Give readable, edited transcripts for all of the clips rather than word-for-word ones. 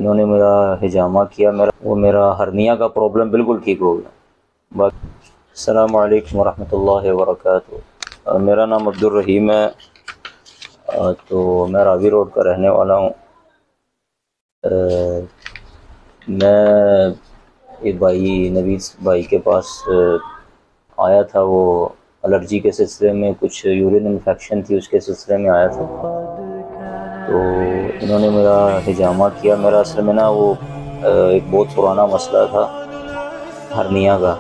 انہوں نے میرا ہجامہ کیا، میرا ہرنیا کا پرابلم بالکل ٹھیک ہو گیا۔ السلام علیکم ورحمۃ اللہ وبرکاتہ۔ میرا نام عبدالرحیم ہے، تو میں راوی روڈ کا رہنے والا ہوں۔ میں ایک بھائی نوید بھائی کے پاس آیا تھا، وہ الرجی کے سلسلے میں، کچھ یورین انفیکشن تھی، اس کے سلسلے میں آیا تھا۔ تو انہوں نے میرا ہجامہ کیا۔ میرا اصل میں نا وہ ایک بہت پرانا مسئلہ تھا ہرنیا کا،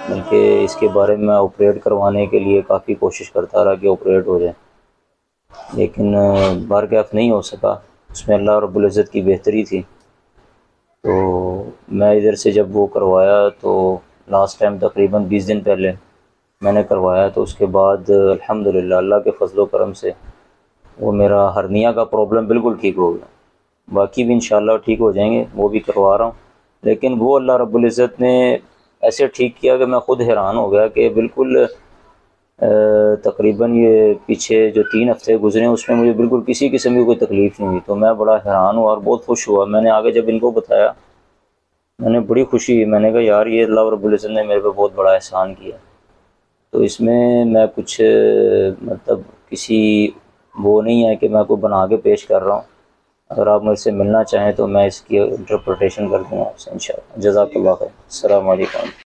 بلکہ اس کے بارے میں آپریٹ کروانے کے لیے کافی کوشش کرتا رہا کہ آپریٹ ہو جائے، لیکن بارگیف نہیں ہو سکا۔ اس میں اللہ رب العزت کی بہتری تھی۔ تو میں ادھر سے جب وہ کروایا تو لاسٹ ٹائم تقریباً 20 دن پہلے میں نے کروایا، تو اس کے بعد الحمدللہ اللہ کے فضل و کرم سے وہ میرا ہرنیا کا پرابلم بالکل ٹھیک ہو گیا۔ باقی بھی انشاءاللہ ٹھیک ہو جائیں گے، وہ بھی کروا رہا ہوں۔ لیکن وہ اللہ رب العزت نے ایسے ٹھیک کیا کہ میں خود حیران ہو گیا کہ بالکل تقریباً یہ پیچھے جو 3 ہفتے گزرے اس میں مجھے بالکل کسی قسم کی کوئی تکلیف نہیں ہوئی۔ تو میں بڑا حیران ہوا اور بہت خوش ہوا۔ میں نے آگے جب ان کو بتایا، میں نے بڑی خوشی ہوئی، میں نے کہا یار یہ اللہ رب العزت نے میرے پہ بہت بڑا احسان کیا۔ تو اس میں کچھ مطلب کسی وہ نہیں ہے کہ میں کوئی بنا کے پیش کر رہا ہوں۔ اگر آپ مجھ سے ملنا چاہیں تو میں اس کی انٹرپریٹیشن کر دوں گا آپ سے انشاءاللہ۔ جزاک اللہ خیر۔ السلام علیکم۔